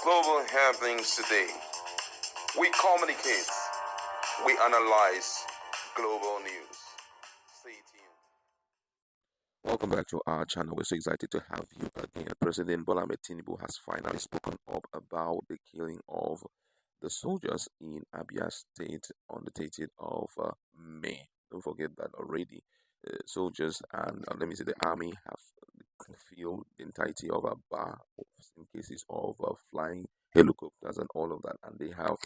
global happenings today. We communicate, we analyze global news. Stay tuned. Welcome back to our channel. We're so excited to have you again. President Bola Ahmed Tinubu has finally spoken up about the killing of the soldiers in Abia State on the 30th of May. Don't forget that already. Soldiers and let me say the army have filled the entirety of Aba in cases of flying helicopters and all of that, and they have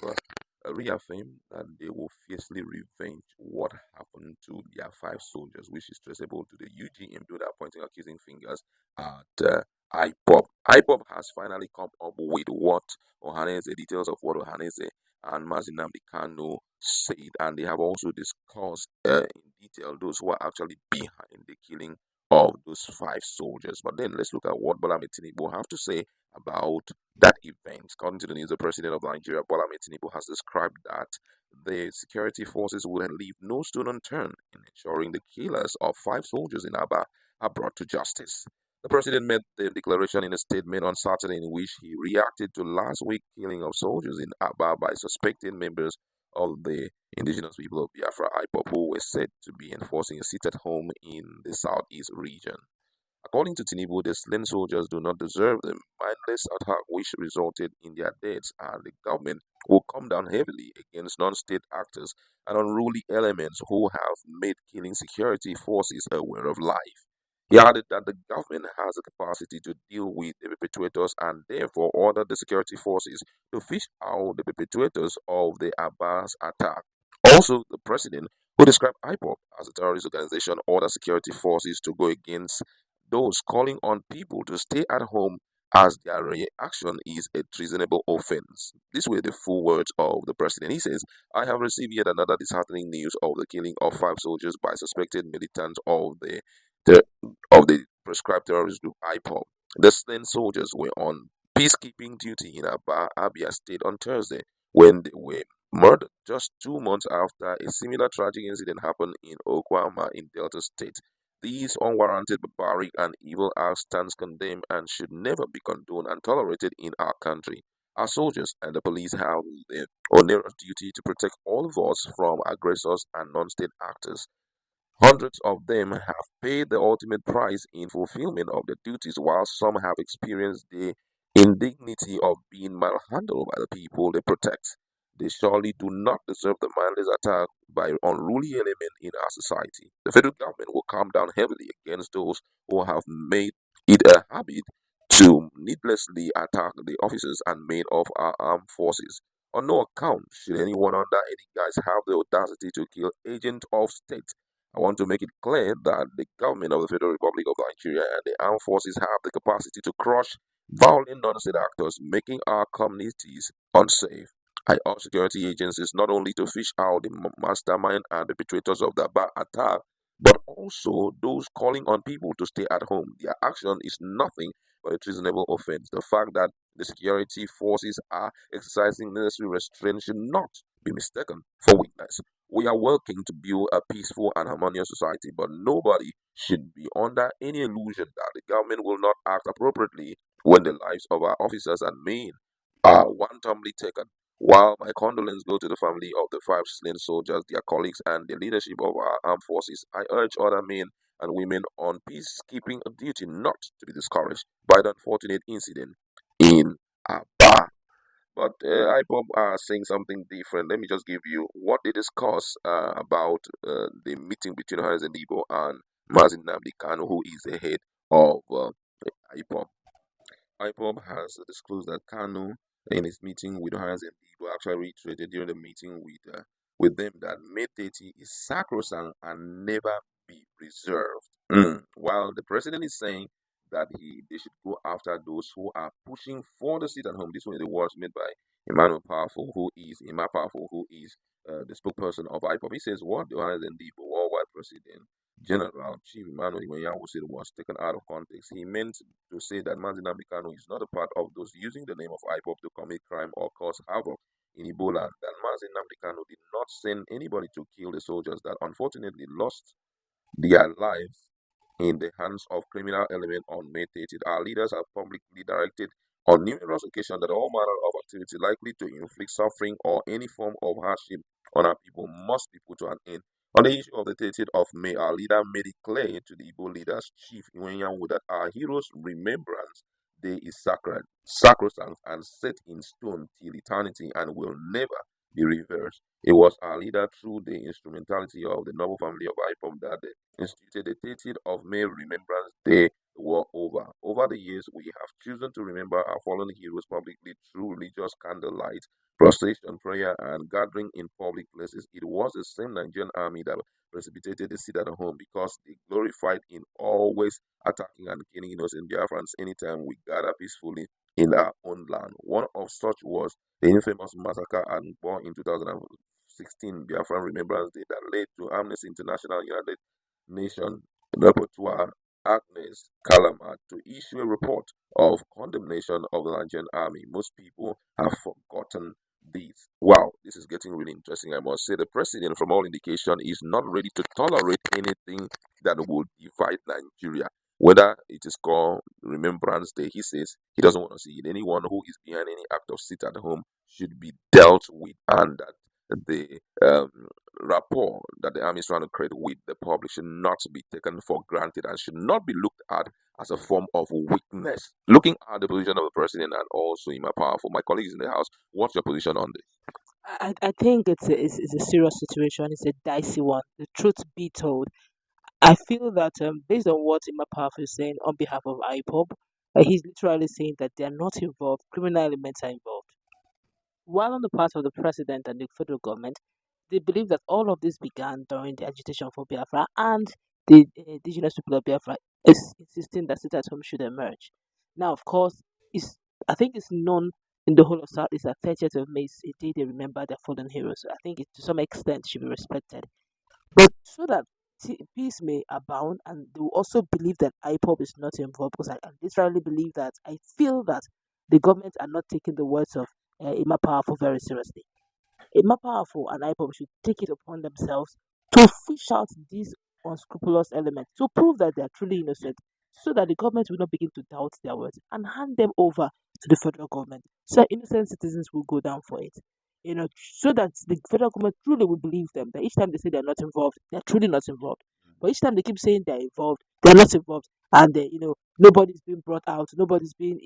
reaffirmed that they will fiercely revenge what happened to their 5 soldiers, which is traceable to the UGM, though they're pointing accusing fingers at IPOB. IPOB has finally come up with what Ohanaeze, details of what Ohanaeze and Nnamdi Kanu said, and they have also discussed in detail those who are actually behind the killing of those 5 soldiers. But then let's look at what Bola Ahmed Tinubu have to say about that event. According to the news, the president of Nigeria, Bola Ahmed Tinubu, has described that the security forces will leave no stone unturned in ensuring the killers of 5 soldiers in Aba are brought to justice. The president made the declaration in a statement on Saturday in which he reacted to last week's killing of soldiers in Aba by suspected members of the indigenous people of Biafra IPOB, who were said to be enforcing a sit-at-home in the southeast region. According to Tinubu, the slain soldiers do not deserve the mindless attack which resulted in their deaths, and the government will come down heavily against non-state actors and unruly elements who have made killing security forces a way of life. He added that the government has the capacity to deal with the perpetrators and therefore ordered the security forces to fish out the perpetrators of the Abbas attack. Also, the president, who described IPOB as a terrorist organization, ordered security forces to go against those calling on people to stay at home as their reaction is a treasonable offense. These were the full words of the president. He says, I have received yet another disheartening news of the killing of 5 soldiers by suspected militants the of the prescribed terrorist group IPOB. The slain soldiers were on peacekeeping duty in Abia State on Thursday when they were murdered just 2 months after a similar tragic incident happened in Oklahoma in Delta State. These unwarranted, barbaric, and evil acts stands condemned and should never be condoned and tolerated in our country. Our soldiers and the police have the onerous duty to protect all of us from aggressors and non-state actors. Hundreds of them have paid the ultimate price in fulfillment of their duties, while some have experienced the indignity of being malhandled by the people they protect. They surely do not deserve the mindless attack by unruly elements in our society. The federal government will come down heavily against those who have made it a habit to needlessly attack the officers and men of our armed forces. On no account should anyone under any guise have the audacity to kill agents of state. I want to make it clear that the government of the Federal Republic of Nigeria and the armed forces have the capacity to crush violent non-state actors, making our communities unsafe. I urge security agencies not only to fish out the mastermind and perpetrators of the bad attack, but also those calling on people to stay at home. Their action is nothing but a treasonable offense. The fact that the security forces are exercising necessary restraint should not be mistaken for weakness. We are working to build a peaceful and harmonious society, but nobody should be under any illusion that the government will not act appropriately when the lives of our officers and men are wantonly taken. While my condolences go to the family of the 5 slain soldiers, their colleagues, and the leadership of our armed forces, I urge other men and women on peacekeeping duty not to be discouraged by the unfortunate incident in Aba. But IPOB are saying something different. Let me just give you what they discuss about the meeting between Ohanaeze and Nnamdi Kanu, who is the head of IPOB. IPOB has disclosed that Kanu, in his meeting with Ohanaeze actually reiterated during the meeting with them that May 30 is sacrosanct and never be reserved. While the president is saying that they should go after those who are pushing for the seat at home. This one is the words made by Emmanuel Powerful, who is the spokesperson of IPOB. He says what the Ohanaeze worldwide president General Chief Emmanuel Iwenyawu was taken out of context. He meant to say that Nnamdi Kanu is not a part of those using the name of IPOB to commit crime or cause havoc in Ebola. That Nnamdi Kanu did not send anybody to kill the soldiers that unfortunately lost their lives in the hands of criminal element on May 30th. Our leaders have publicly directed on numerous occasions that all manner of activity likely to inflict suffering or any form of hardship on our people must be put to an end. On the issue of the 30th of May, our leader made it clear to the Igbo leaders, Chief Iwenyanwu, that our heroes' remembrance day is sacred, sacrosanct, and set in stone till eternity and will never be reversed. It was our leader, through the instrumentality of the noble family of IPOB, that instituted the 30th of May Remembrance Day war over. Over the years, we have chosen to remember our fallen heroes publicly through religious candlelight, prostration, prayer, and gathering in public places. It was the same Nigerian army that precipitated the sit at home because they glorified in always attacking and killing innocent Biafrans anytime we gather peacefully in our own land. One of such was the infamous massacre at Nkpo in 2016 Biafran Remembrance Day that led to Amnesty International United Nations Rapporteur Agnes Kalama to issue a report of condemnation of the Nigerian army. Most people have forgotten this. Wow, this is getting really interesting. I must say, the president, from all indication, is not ready to tolerate anything that will divide Nigeria. Whether it is called Remembrance Day, he says he doesn't want to see it. Anyone who is behind any act of sit at home should be dealt with, and that the rapport that the army is trying to create with the public should not be taken for granted and should not be looked at as a form of weakness. Looking at the position of the president and also in my powerful, my colleagues in the house, what's your position on this? I think it's a serious situation. It's a dicey one. The truth be told, I feel that based on what Imapaf is saying on behalf of IPOB, he's literally saying that they are not involved, criminal elements are involved. While on the part of the president and the federal government, they believe that all of this began during the agitation for Biafra, and the indigenous people of Biafra is insisting that sit at home should emerge. Now, of course, it's, I think it's known in the whole of Southeast that 30th of May is a day they remember their fallen heroes. So I think it to some extent should be respected. But so that peace may abound, and they will also believe that IPOB is not involved, because I literally believe that I feel that the government are not taking the words of Ima Powerful very seriously. Emma Powerful and IPOB should take it upon themselves to fish out these unscrupulous elements to prove that they are truly innocent, so that the government will not begin to doubt their words and hand them over to the federal government, so that innocent citizens will go down for it. So that the federal government truly will believe them, that each time they say they're not involved, they're truly not involved. But each time they keep saying they're involved, they're not involved, and nobody's being brought out, nobody's being,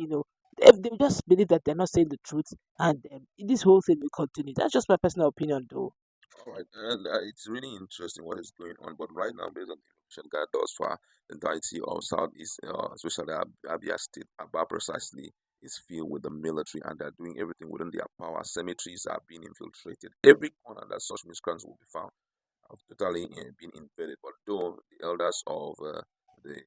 if they just believe that they're not saying the truth, and this whole thing will continue. That's just my personal opinion, though. All right, and it's really interesting what is going on. But right now, based on the information God does for the entirety of Southeast, especially Abia State, Aba precisely is filled with the military, and they're doing everything within their power. Cemeteries are being infiltrated. Every corner that such miscreants will be found have totally been invaded. But though the elders of the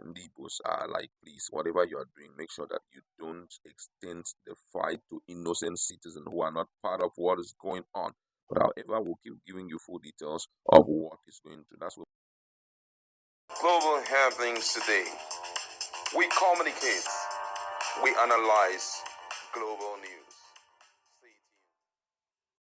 Ndibos are like, please, whatever you are doing, make sure that you don't extend the fight to innocent citizens who are not part of what is going on. But however, we'll keep giving you full details of what is going to. That's what global happenings today. We communicate, we analyze global news.